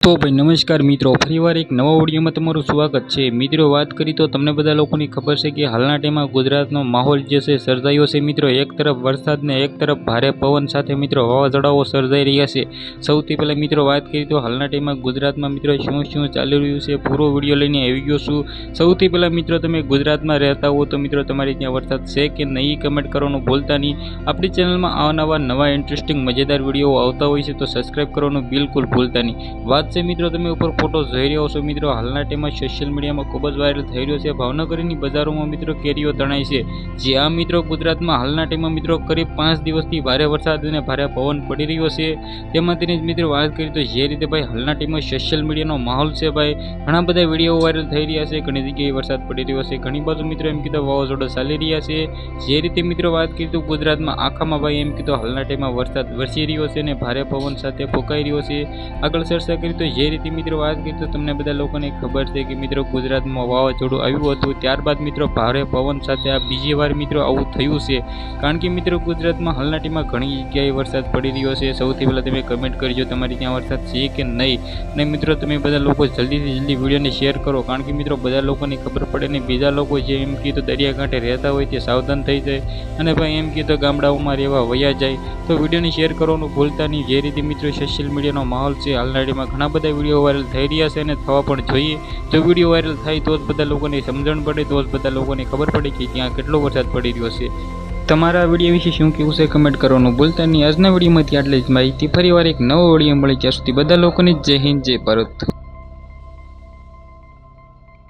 तो भाई नमस्कार मित्रों, फरीवार एक नवा विडियो में तमारुं स्वागत है। मित्रों बात करी तो तमने बधा लोकोने खबर है कि हालना टाइम में गुजरातनो माहोल जे छे सर्जायो छे। मित्रों एक तरफ वरसाद ने एक तरफ भारे पवन साथे मित्रों वावाझोडाओ सर्जाई रह्या छे। सौथी पहला मित्रों बात करी तो हालना टाइम में गुजरात में मित्रों शुं शुं चाली रह्युं छे पूरो विडियो लईने आवी गयो छुं। सौथी पहला मित्रों तमे गुजरात में रहता हो तो मित्रों तमारे त्यां वरसाद छे के नहीं कमेंट करवानुं भूलता नहीं। आपणी चेनल में आवा नवा इंटरेस्टिंग मजेदार विडियो आवता होय छे तो सब्सक्राइब करवानुं बिल्कुल भूलता नहीं। बात से मित्रों तमे ऊपर फोटो जोई रह्या छो। मित्रों हालना टाइम में सोशल मीडिया में खूब ज वायरल थई रह्यो छे। भावनगरनी बजारों में मित्रों केरीओ तणाई छे। जी आ मित्रों गुजरात में हालना टाइम में मित्रों करीब 5 दिवसथी भारे वरसाद अने भारे पवन पड़ी रह्यो छे। तेमांथी मित्रों बात करीए तो जे रीते भाई हालना टाइम में सोशल मीडियानो माहोल छे भाई घणा बधा विडियो वायरल थई रह्या छे। घणी जग्याए वरसाद पड़ी रह्यो छे। घणी बाजु मित्रों एम कीधुं वावाझोडा चाली रह्या छे। जे रीते मित्रों बात करीए तो गुजरात में आखामां भाई एम कीधुं हालना टाइम में वरसाद वरसी रह्यो छे अने भारे पवन साथे फूंकाई रह्यो छे। आगळ चर्चा करीए तो जे रीते मित्रों बात करीए तो तमने बधा लोकोने खबर है कि मित्रों गुजरात में वावाझोडुं आव्युं हतुं त्यारबाद मित्रों भारे पवन साथे आ बीजी वार मित्रों आवुं थयुं छे। कारण के मित्रों गुजरात में हालना टाइम में घणी जग्याए वरसाद पड़ी रह्यो छे। सौथी पहेला तमे कमेंट करजो तमारी त्यां वरसाद छे के नहीं। ने मित्रों तमे बधा लोको जल्दी थी जल्दी विडियो ने शेर करो कारण के मित्रों बधा लोकोने खबर पड़े ने बीजा लोको जे एम कीधुं दरियाकांठे रहता होय ते सावधान थई जाय अने भाई एम कीधुं गामडाओमां रहेवा वया जाय तो विडियो ने शेर करवानुं भूलता नहीं। जे रीते मित्रों सोशल मीडियानो माहोल छे हालना टाइम में घणा बधा विडियो वायरल थई रह्या छे अने थवा पण जोईए। जो विडियो वायरल थाय तो ज बधा लोकोने समजण पड़े तो ज बधा लोकोने खबर पड़े कि त्यां केटलो वरसाद पड़ी रह्यो छे। तमारा विडियो विषे शुं कहेवुं छे कमेंट करवानुं भूलता नहीं। आजना विडियोमांथी आटली ज माहिती। फरीवार एक नवो विडियो मळे त्यां सुधी बधा लोकोने जय हिंद जय भारत।